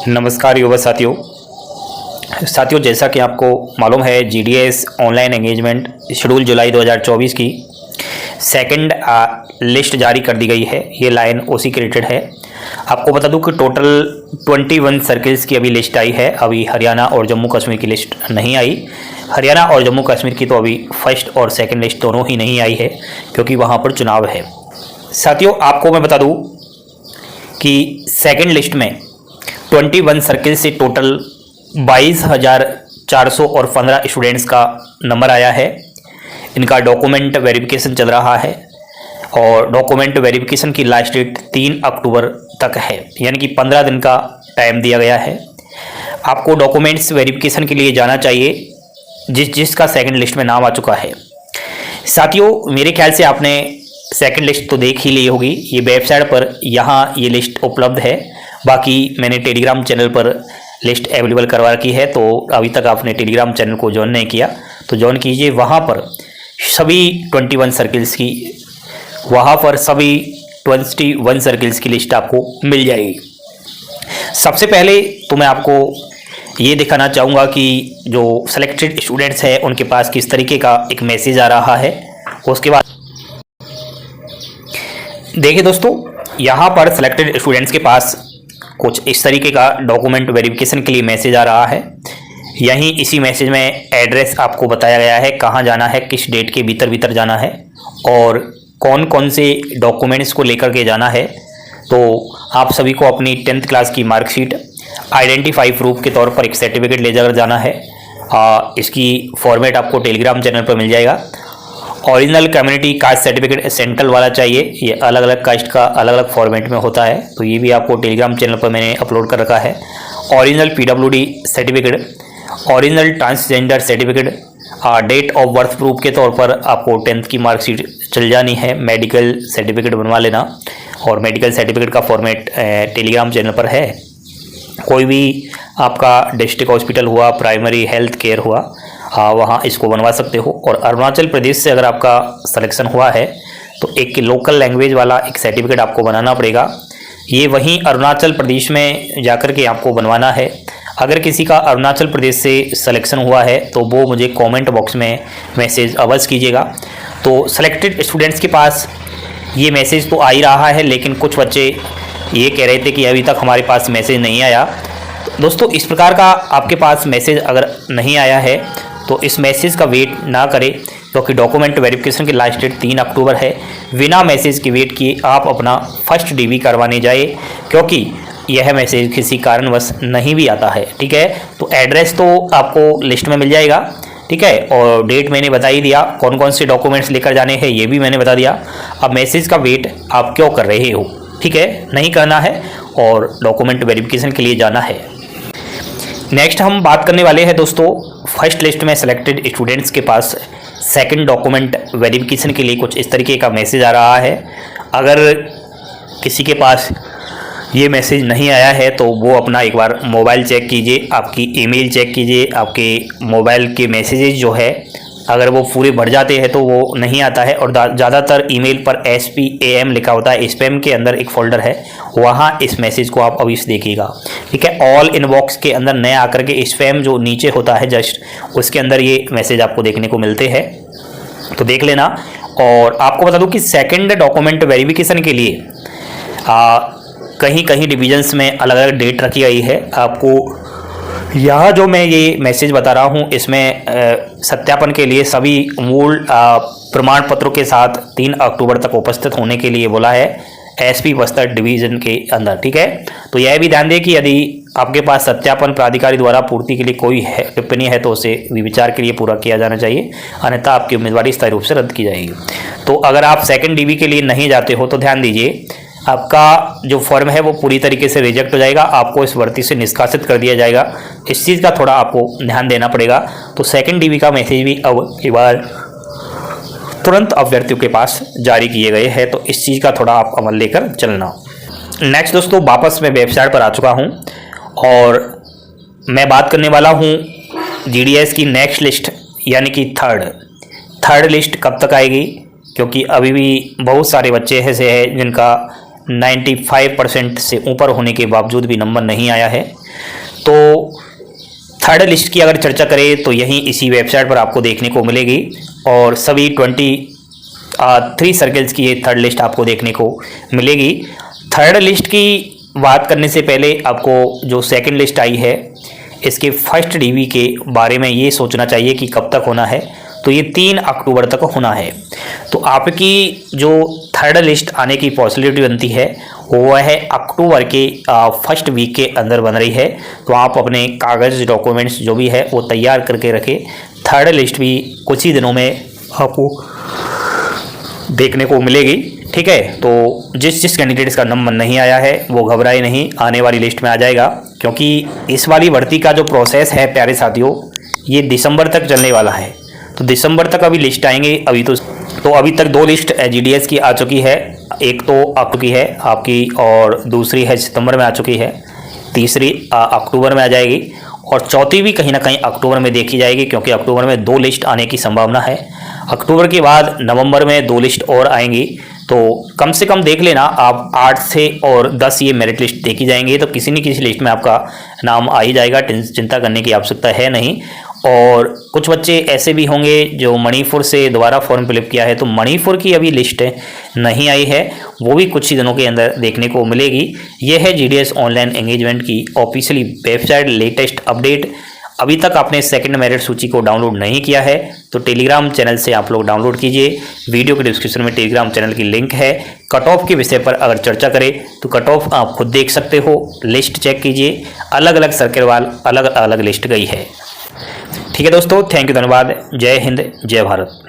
नमस्कार युवा साथियों, जैसा कि आपको मालूम है जीडीएस ऑनलाइन एंगेजमेंट शेड्यूल जुलाई 2024 की सेकंड लिस्ट जारी कर दी गई है। ये लाइन ओसी के रिलेटेड है। आपको बता दूं कि टोटल 21 सर्किल्स की अभी लिस्ट आई है। अभी हरियाणा और जम्मू कश्मीर की लिस्ट नहीं आई। हरियाणा और जम्मू कश्मीर की तो अभी फर्स्ट और सेकंड लिस्ट दोनों ही नहीं आई है, क्योंकि वहाँ पर चुनाव है। साथियों, आपको मैं बता दूँ कि सेकंड लिस्ट में 21 सर्किल से टोटल 22,415 स्टूडेंट्स का नंबर आया है। इनका डॉक्यूमेंट वेरिफिकेशन चल रहा है और डॉक्यूमेंट वेरिफिकेशन की लास्ट डेट 3 अक्टूबर तक है, यानी कि 15 दिन का टाइम दिया गया है। आपको डॉक्यूमेंट्स वेरिफिकेशन के लिए जाना चाहिए जिसका सेकंड लिस्ट में नाम आ चुका है। साथियों, मेरे ख्याल से आपने सेकंड लिस्ट तो देख ही ली होगी। ये वेबसाइट पर यहाँ ये लिस्ट उपलब्ध है। बाकी मैंने टेलीग्राम चैनल पर लिस्ट अवेलेबल करवा रखी है, तो अभी तक आपने टेलीग्राम चैनल को ज्वाइन नहीं किया तो ज्वाइन कीजिए। वहाँ पर सभी 21 सर्किल्स की लिस्ट आपको मिल जाएगी। सबसे पहले तो मैं आपको ये दिखाना चाहूँगा कि जो सेलेक्टेड स्टूडेंट्स हैं उनके पास किस तरीके का एक मैसेज आ रहा है। उसके बाद देखिए दोस्तों, यहाँ पर सेलेक्टेड स्टूडेंट्स के पास कुछ इस तरीके का डॉक्यूमेंट वेरिफिकेशन के लिए मैसेज आ रहा है। यहीं इसी मैसेज में एड्रेस आपको बताया गया है, कहाँ जाना है, किस डेट के भीतर जाना है और कौन कौन से डॉक्यूमेंट्स को लेकर के जाना है। तो आप सभी को अपनी 10th क्लास की मार्कशीट, आइडेंटिफाई प्रूफ के तौर पर एक सर्टिफिकेट ले जाकर जाना है। इसकी फॉर्मेट आपको टेलीग्राम चैनल पर मिल जाएगा। Original community caste certificate central वाला चाहिए। ये अलग अलग कास्ट का अलग अलग फॉर्मेट में होता है, तो ये भी आपको टेलीग्राम चैनल पर मैंने अपलोड कर रखा है। Original PWD certificate, original transgender certificate, date of birth proof के तौर पर आपको 10th की मार्कशीट चल जानी है। मेडिकल सर्टिफिकेट बनवा लेना, और मेडिकल सर्टिफिकेट का फॉर्मेट टेलीग्राम चैनल पर है। कोई भी आपका डिस्ट्रिक्ट हॉस्पिटल हुआ, प्राइमरी हेल्थ केयर हुआ, वहाँ इसको बनवा सकते हो। और अरुणाचल प्रदेश से अगर आपका सिलेक्शन हुआ है तो एक लोकल लैंग्वेज वाला एक सर्टिफिकेट आपको बनाना पड़ेगा। ये वहीं अरुणाचल प्रदेश में जाकर के आपको बनवाना है। अगर किसी का अरुणाचल प्रदेश से सिलेक्शन हुआ है तो वो मुझे कमेंट बॉक्स में मैसेज अवश्य कीजिएगा। तो सेलेक्टेड स्टूडेंट्स के पास ये मैसेज तो आ ही रहा है, लेकिन कुछ बच्चे ये कह रहे थे कि अभी तक हमारे पास मैसेज नहीं आया। दोस्तों, इस प्रकार का आपके पास मैसेज अगर नहीं आया है तो इस मैसेज का वेट ना करें, क्योंकि डॉक्यूमेंट वेरिफिकेशन की लास्ट डेट 3 अक्टूबर है। बिना मैसेज के वेट किए आप अपना फर्स्ट डीवी करवाने जाए, क्योंकि यह मैसेज किसी कारणवश नहीं भी आता है। ठीक है, तो एड्रेस तो आपको लिस्ट में मिल जाएगा। ठीक है, और डेट मैंने बता ही दिया, कौन कौन से डॉक्यूमेंट्स लेकर जाने हैं ये भी मैंने बता दिया। अब मैसेज का वेट आप क्यों कर रहे हो? ठीक है, नहीं करना है और डॉक्यूमेंट वेरिफिकेशन के लिए जाना है। नेक्स्ट हम बात करने वाले हैं दोस्तों, फर्स्ट लिस्ट में सेलेक्टेड स्टूडेंट्स के पास सेकंड डॉक्यूमेंट वेरिफिकेशन के लिए कुछ इस तरीके का मैसेज आ रहा है। अगर किसी के पास ये मैसेज नहीं आया है तो वो अपना एक बार मोबाइल चेक कीजिए, आपकी ईमेल चेक कीजिए। आपके मोबाइल के मैसेजेस जो है अगर वो पूरे भर जाते हैं तो वो नहीं आता है, और ज़्यादातर ईमेल पर SPAM लिखा होता है। स्पैम के अंदर एक फ़ोल्डर है, वहाँ इस मैसेज को आप अभी देखिएगा। ठीक है, ऑल इनबॉक्स के अंदर नए आकर के स्पैम जो नीचे होता है जस्ट, उसके अंदर ये मैसेज आपको देखने को मिलते हैं, तो देख लेना। और आपको बता दूं कि सेकंड डॉक्यूमेंट वेरिफिकेशन के लिए कहीं कहीं डिविजन्स में अलग अलग डेट रखी गई है। आपको यहाँ जो मैं ये मैसेज बता रहा हूँ इसमें सत्यापन के लिए सभी मूल प्रमाण पत्रों के साथ 3 अक्टूबर तक उपस्थित होने के लिए बोला है SP बस्तर डिवीज़न के अंदर। ठीक है, तो यह भी ध्यान दें कि यदि आपके पास सत्यापन प्राधिकारी द्वारा पूर्ति के लिए कोई टिप्पणी है तो उसे विचार के लिए पूरा किया जाना चाहिए, अन्यथा आपकी उम्मीदवारी स्थायी रूप से रद्द की जाएगी। तो अगर आप सेकंड डीवी के लिए नहीं जाते हो तो ध्यान दीजिए, आपका जो फॉर्म है वो पूरी तरीके से रिजेक्ट हो जाएगा, आपको इस भर्ती से निष्कासित कर दिया जाएगा। इस चीज़ का थोड़ा आपको ध्यान देना पड़ेगा। तो सेकंड डीवी का मैसेज भी अब एक बार तुरंत अभ्यर्थियों के पास जारी किए गए हैं, तो इस चीज़ का थोड़ा आप अमल लेकर चलना। नेक्स्ट दोस्तों, वापस मैं वेबसाइट पर आ चुका हूँ और मैं बात करने वाला हूँ GDS की नेक्स्ट लिस्ट, यानी कि थर्ड लिस्ट कब तक आएगी, क्योंकि अभी भी बहुत सारे बच्चे ऐसे हैं जिनका 95% से ऊपर होने के बावजूद भी नंबर नहीं आया है। तो थर्ड लिस्ट की अगर चर्चा करें तो यहीं इसी वेबसाइट पर आपको देखने को मिलेगी और सभी 23 सर्कल्स की ये थर्ड लिस्ट आपको देखने को मिलेगी। थर्ड लिस्ट की बात करने से पहले आपको जो सेकंड लिस्ट आई है इसके फर्स्ट डीवी के बारे में ये सोचना चाहिए कि कब तक होना है, तो ये 3 अक्टूबर तक होना है। तो आपकी जो थर्ड लिस्ट आने की पॉसिबिलिटी बनती है वो है अक्टूबर के फर्स्ट वीक के अंदर बन रही है। तो आप अपने कागज़ डॉक्यूमेंट्स जो भी है वो तैयार करके रखें। थर्ड लिस्ट भी कुछ ही दिनों में आपको देखने को मिलेगी, ठीक है। तो जिस कैंडिडेट्स का नंबर नहीं आया है वो घबराए नहीं, आने वाली लिस्ट में आ जाएगा, क्योंकि इस वाली भर्ती का जो प्रोसेस है प्यारे साथियों ये दिसंबर तक चलने वाला है। तो दिसंबर तक अभी लिस्ट आएंगे। अभी तक 2 लिस्ट जीडीएस की आ चुकी है, एक तो अक्टूबर की है आपकी और दूसरी है सितंबर में आ चुकी है, तीसरी अक्टूबर में आ जाएगी और चौथी भी कहीं ना कहीं अक्टूबर में देखी जाएगी, क्योंकि अक्टूबर में 2 लिस्ट आने की संभावना है। अक्टूबर के बाद नवंबर में 2 लिस्ट और आएंगी। तो कम से कम देख लेना आप 8 से और 10 ये मेरिट लिस्ट देखी जाएंगी, तो किसी न किसी लिस्ट में आपका नाम आ ही जाएगा, चिंता करने की आवश्यकता है नहीं। और कुछ बच्चे ऐसे भी होंगे जो मणिपुर से दोबारा फॉर्म फिलअप किया है, तो मणिपुर की अभी लिस्ट नहीं आई है, वो भी कुछ ही दिनों के अंदर देखने को मिलेगी। ये है जीडीएस ऑनलाइन एंगेजमेंट की ऑफिशियली वेबसाइट लेटेस्ट अपडेट। अभी तक आपने सेकंड मेरिट सूची को डाउनलोड नहीं किया है तो टेलीग्राम चैनल से आप लोग डाउनलोड कीजिए। वीडियो के डिस्क्रिप्शन में टेलीग्राम चैनल की लिंक है। कट ऑफ के विषय पर अगर चर्चा करें तो कट ऑफ आप खुद देख सकते हो, लिस्ट चेक कीजिए, अलग अलग सर्कल वाल अलग अलग लिस्ट गई है। ठीक है दोस्तों, थैंक यू, धन्यवाद। जय हिंद, जय भारत।